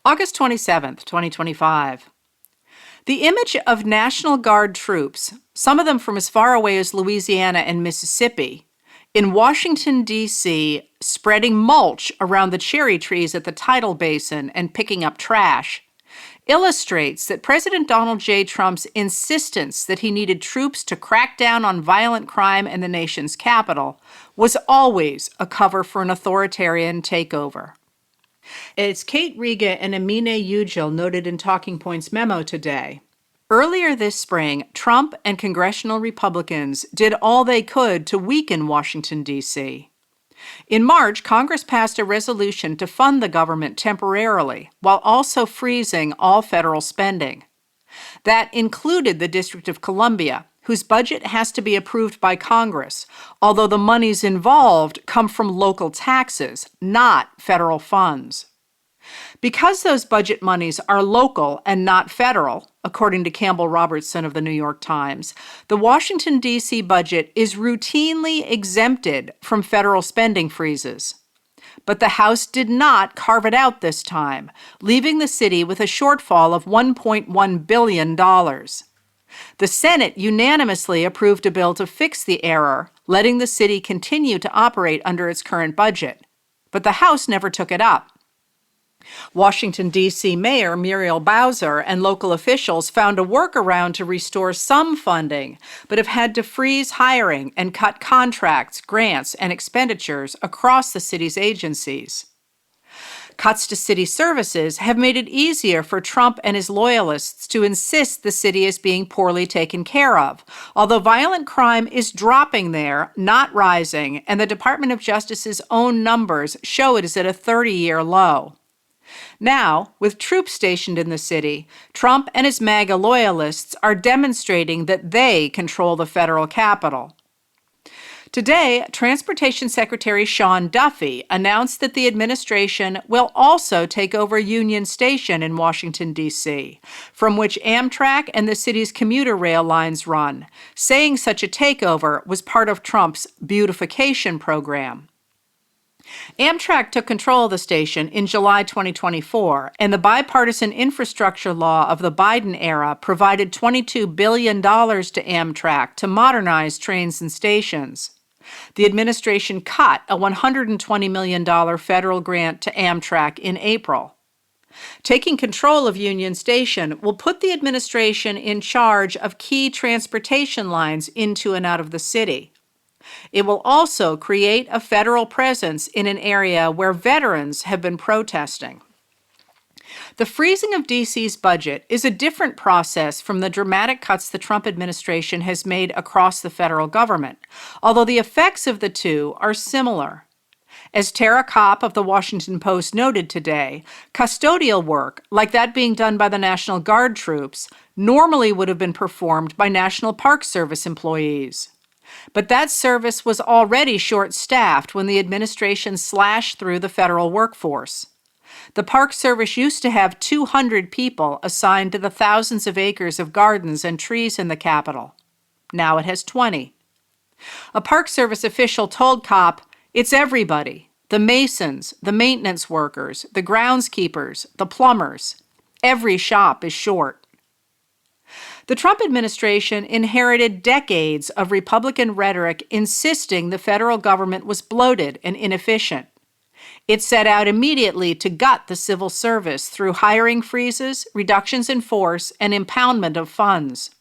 August 27th, 2025. The image of National Guard troops, some of them from as far away as Louisiana and Mississippi, in Washington, D.C., spreading mulch around the cherry trees at the tidal basin and picking up trash, illustrates that President Donald J. Trump's insistence that he needed troops to crack down on violent crime in the nation's capital was always a cover for an authoritarian takeover. As Kate Riga and Amine Ugil noted in Talking Points memo today, earlier this spring, Trump and congressional Republicans did all they could to weaken Washington, D.C. In March, Congress passed a resolution to fund the government temporarily while also freezing all federal spending. That included the District of Columbia, whose budget has to be approved by Congress, although the monies involved come from local taxes, not federal funds. Because those budget monies are local and not federal, according to Campbell Robertson of the New York Times, the Washington, D.C. budget is routinely exempted from federal spending freezes. But the House did not carve it out this time, leaving the city with a shortfall of $1.1 billion. The Senate unanimously approved a bill to fix the error, letting the city continue to operate under its current budget. But the House never took it up. Washington, D.C. Mayor Muriel Bowser and local officials found a workaround to restore some funding, but have had to freeze hiring and cut contracts, grants, and expenditures across the city's agencies. Cuts to city services have made it easier for Trump and his loyalists to insist the city is being poorly taken care of, although violent crime is dropping there, not rising, and the Department of Justice's own numbers show it is at a 30-year low. Now, with troops stationed in the city, Trump and his MAGA loyalists are demonstrating that they control the federal capital. Today, Transportation Secretary Sean Duffy announced that the administration will also take over Union Station in Washington, D.C., from which Amtrak and the city's commuter rail lines run, saying such a takeover was part of Trump's beautification program. Amtrak took control of the station in July 2024, and the bipartisan infrastructure law of the Biden era provided $22 billion to Amtrak to modernize trains and stations. The administration cut a $120 million federal grant to Amtrak in April. Taking control of Union Station will put the administration in charge of key transportation lines into and out of the city. It will also create a federal presence in an area where veterans have been protesting. The freezing of D.C.'s budget is a different process from the dramatic cuts the Trump administration has made across the federal government, although the effects of the two are similar. As Tara Kopp of the Washington Post noted today, custodial work, like that being done by the National Guard troops, normally would have been performed by National Park Service employees. But that service was already short-staffed when the administration slashed through the federal workforce. The Park Service used to have 200 people assigned to the thousands of acres of gardens and trees in the Capitol. Now it has 20. A Park Service official told Kopp, "It's everybody, the masons, the maintenance workers, the groundskeepers, the plumbers. Every shop is short." The Trump administration inherited decades of Republican rhetoric insisting the federal government was bloated and inefficient. It set out immediately to gut the civil service through hiring freezes, reductions in force, and impoundment of funds.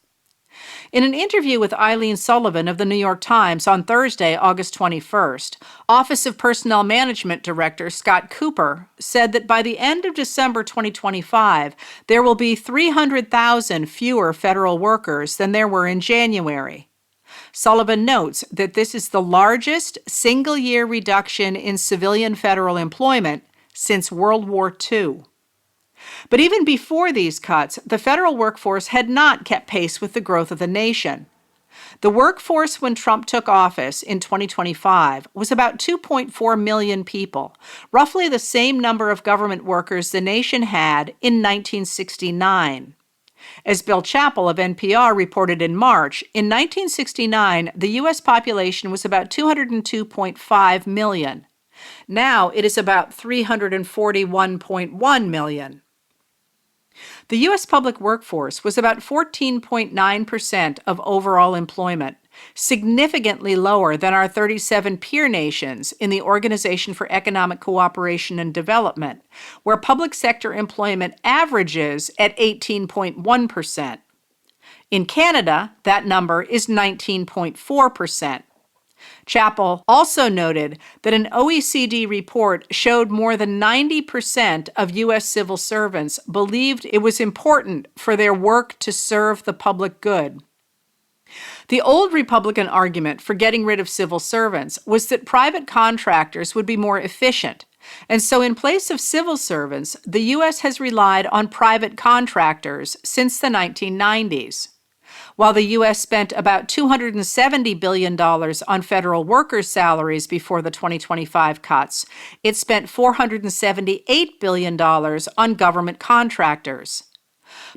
In an interview with Eileen Sullivan of the New York Times on Thursday, August 21st, Office of Personnel Management Director Scott Cooper said that by the end of December 2025, there will be 300,000 fewer federal workers than there were in January. Sullivan notes that this is the largest single-year reduction in civilian federal employment since World War II. But even before these cuts, the federal workforce had not kept pace with the growth of the nation. The workforce when Trump took office in 2025 was about 2.4 million people, roughly the same number of government workers the nation had in 1969. As Bill Chappell of NPR reported in March, in 1969, the U.S. population was about 202.5 million. Now it is about 341.1 million. The U.S. public workforce was about 14.9% of overall employment, significantly lower than our 37 peer nations in the Organization for Economic Cooperation and Development, where public sector employment averages at 18.1%. In Canada, that number is 19.4%. Chappell also noted that an OECD report showed more than 90% of U.S. civil servants believed it was important for their work to serve the public good. The old Republican argument for getting rid of civil servants was that private contractors would be more efficient, and so in place of civil servants, the U.S. has relied on private contractors since the 1990s. While the U.S. spent about $270 billion on federal workers' salaries before the 2025 cuts, it spent $478 billion on government contractors.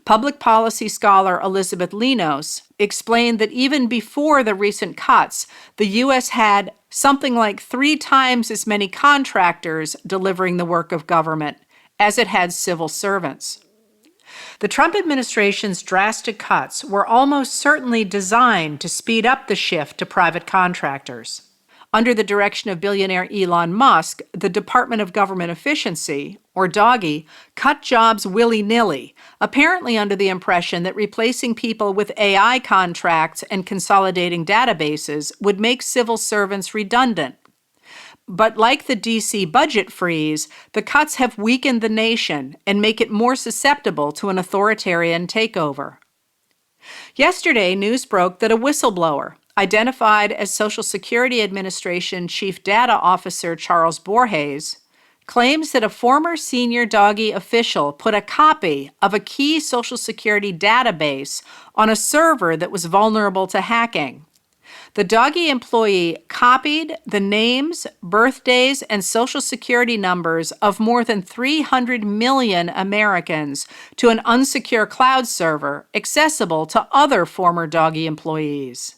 Public policy scholar Elizabeth Linos explained that even before the recent cuts, the U.S. had something like 3 times as many contractors delivering the work of government as it had civil servants. The Trump administration's drastic cuts were almost certainly designed to speed up the shift to private contractors. Under the direction of billionaire Elon Musk, the Department of Government Efficiency, or DOGE, cut jobs willy-nilly, apparently under the impression that replacing people with AI contracts and consolidating databases would make civil servants redundant. But like the D.C. budget freeze, the cuts have weakened the nation and make it more susceptible to an authoritarian takeover. Yesterday, news broke that a whistleblower, identified as Social Security Administration Chief Data Officer Charles Borges, claims that a former senior DOGE official put a copy of a key Social Security database on a server that was vulnerable to hacking. The DOGE employee copied the names, birthdays, and Social Security numbers of more than 300 million Americans to an unsecure cloud server accessible to other former DOGE employees.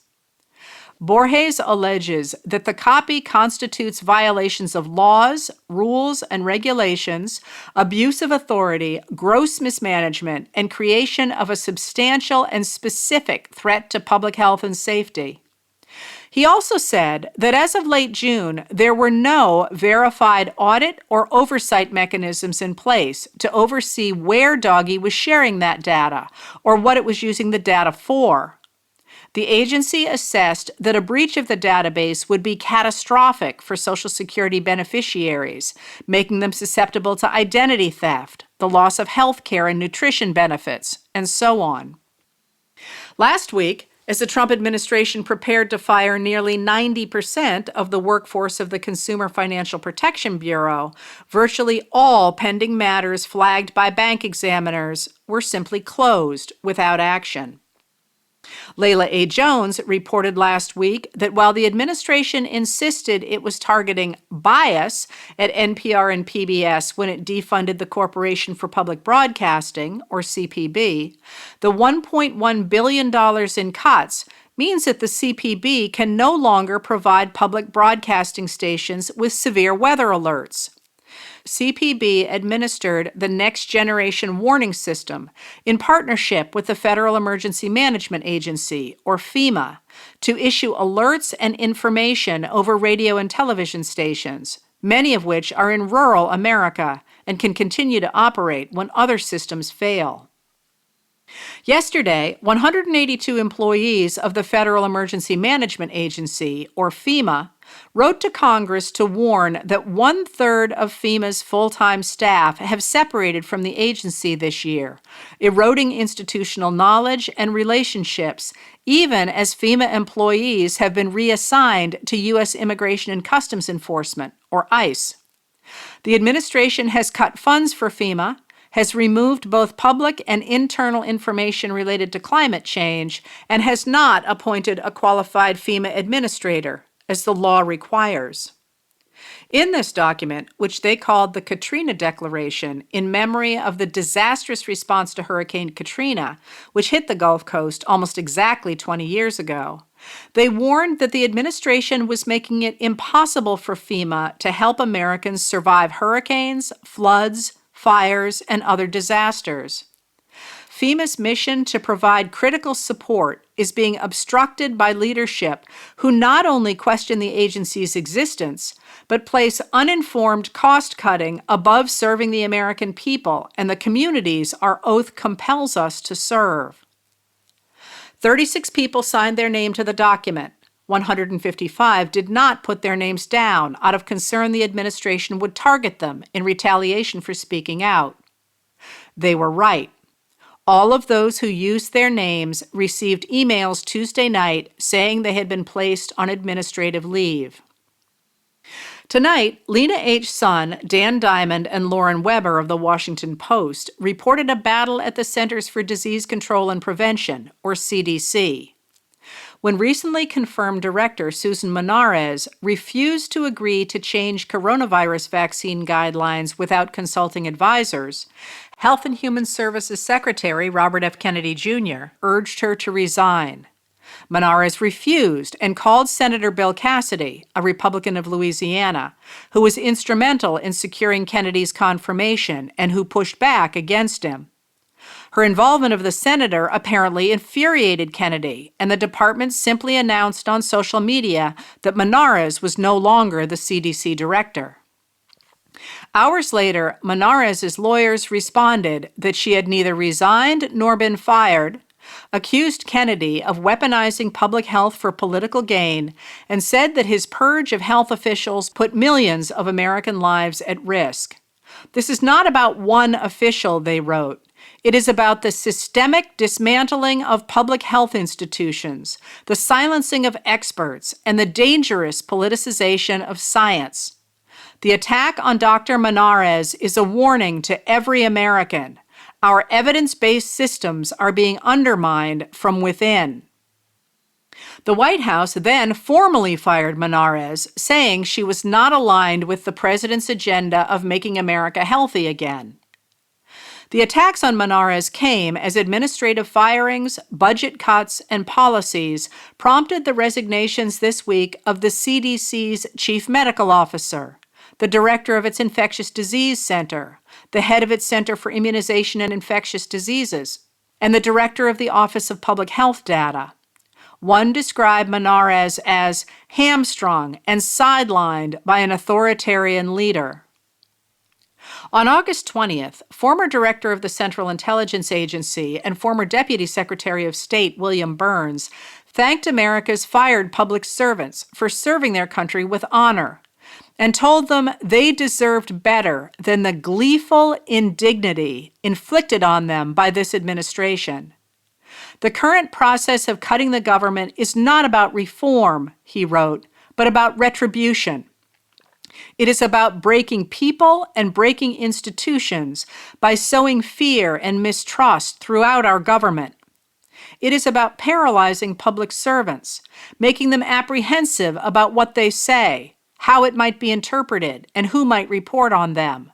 Borges alleges that the copy constitutes violations of laws, rules, and regulations, abuse of authority, gross mismanagement, and creation of a substantial and specific threat to public health and safety. He also said that as of late June, there were no verified audit or oversight mechanisms in place to oversee where DOGE was sharing that data or what it was using the data for. The agency assessed that a breach of the database would be catastrophic for Social Security beneficiaries, making them susceptible to identity theft, the loss of health care and nutrition benefits, and so on. Last week, as the Trump administration prepared to fire nearly 90% of the workforce of the Consumer Financial Protection Bureau, virtually all pending matters flagged by bank examiners were simply closed without action. Layla A. Jones reported last week that while the administration insisted it was targeting bias at NPR and PBS when it defunded the Corporation for Public Broadcasting, or CPB, the $1.1 billion in cuts means that the CPB can no longer provide public broadcasting stations with severe weather alerts. CPB administered the Next Generation Warning System in partnership with the Federal Emergency Management Agency, or FEMA, to issue alerts and information over radio and television stations, many of which are in rural America and can continue to operate when other systems fail. Yesterday, 182 employees of the Federal Emergency Management Agency, or FEMA, wrote to Congress to warn that 1/3 of FEMA's full-time staff have separated from the agency this year, eroding institutional knowledge and relationships, even as FEMA employees have been reassigned to U.S. Immigration and Customs Enforcement, or ICE. The administration has cut funds for FEMA, has removed both public and internal information related to climate change, and has not appointed a qualified FEMA administrator, as the law requires. In this document, which they called the Katrina Declaration in memory of the disastrous response to Hurricane Katrina, which hit the Gulf Coast almost exactly 20 years ago, they warned that the administration was making it impossible for FEMA to help Americans survive hurricanes, floods, fires, and other disasters. FEMA's mission to provide critical support is being obstructed by leadership who not only question the agency's existence, but place uninformed cost-cutting above serving the American people and the communities our oath compels us to serve. 36 people signed their name to the document. 155 did not put their names down out of concern the administration would target them in retaliation for speaking out. They were right. All of those who used their names received emails Tuesday night saying they had been placed on administrative leave. Tonight, Lena H. Sun, Dan Diamond, and Lauren Weber of the Washington Post reported a battle at the Centers for Disease Control and Prevention, or CDC. When recently confirmed director Susan Monarez refused to agree to change coronavirus vaccine guidelines without consulting advisors, Health and Human Services Secretary Robert F. Kennedy Jr. urged her to resign. Monarez refused and called Senator Bill Cassidy, a Republican of Louisiana, who was instrumental in securing Kennedy's confirmation and who pushed back against him. Her involvement of the senator apparently infuriated Kennedy, and the department simply announced on social media that Monarez was no longer the CDC director. Hours later, Monarez's lawyers responded that she had neither resigned nor been fired, accused Kennedy of weaponizing public health for political gain, and said that his purge of health officials put millions of American lives at risk. This is not about one official, they wrote. It is about the systemic dismantling of public health institutions, the silencing of experts, and the dangerous politicization of science. The attack on Dr. Monarez is a warning to every American. Our evidence-based systems are being undermined from within. The White House then formally fired Monarez, saying she was not aligned with the president's agenda of making America healthy again. The attacks on Monarez came as administrative firings, budget cuts, and policies prompted the resignations this week of the CDC's chief medical officer, the director of its infectious disease center, the head of its Center for Immunization and Infectious Diseases, and the director of the Office of Public Health Data. One described Monarez as hamstrung and sidelined by an authoritarian leader. On August 20th, former director of the Central Intelligence Agency and former Deputy Secretary of State William Burns thanked America's fired public servants for serving their country with honor and told them they deserved better than the gleeful indignity inflicted on them by this administration. The current process of cutting the government is not about reform, he wrote, but about retribution. It is about breaking people and breaking institutions by sowing fear and mistrust throughout our government. It is about paralyzing public servants, making them apprehensive about what they say, how it might be interpreted, and who might report on them.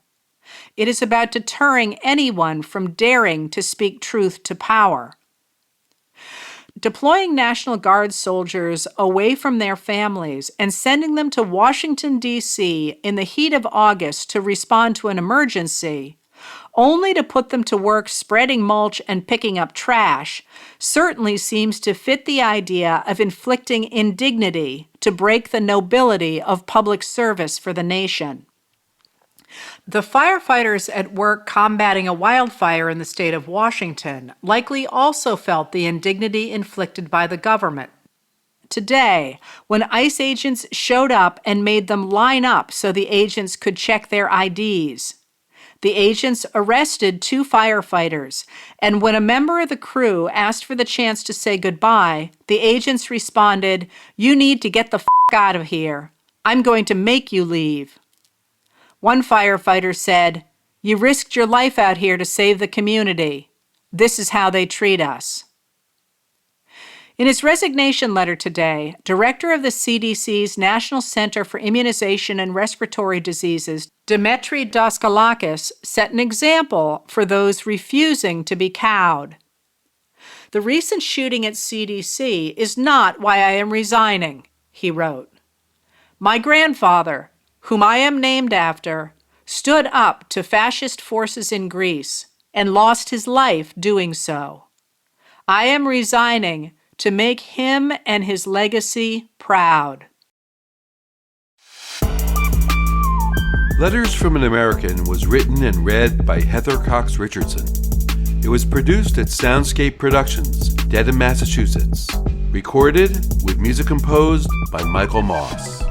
It is about deterring anyone from daring to speak truth to power. Deploying National Guard soldiers away from their families and sending them to Washington, D.C. in the heat of August to respond to an emergency, only to put them to work spreading mulch and picking up trash, certainly seems to fit the idea of inflicting indignity to break the nobility of public service for the nation. The firefighters at work combating a wildfire in the state of Washington likely also felt the indignity inflicted by the government. Today, when ICE agents showed up and made them line up so the agents could check their IDs, the agents arrested 2 firefighters, and when a member of the crew asked for the chance to say goodbye, the agents responded, "You need to get the f*** out of here. I'm going to make you leave." One firefighter said, "You risked your life out here to save the community. This is how they treat us." In his resignation letter today, Director of the CDC's National Center for Immunization and Respiratory Diseases, Demetri Daskalakis, set an example for those refusing to be cowed. "The recent shooting at CDC is not why I am resigning," he wrote. "My grandfather, whom I am named after, stood up to fascist forces in Greece. and lost his life doing so. I am resigning to make him and his legacy proud. Letters from an American was written and read by Heather Cox Richardson. It was produced at Soundscape Productions, Dedham, Massachusetts. Recorded with music composed by Michael Moss.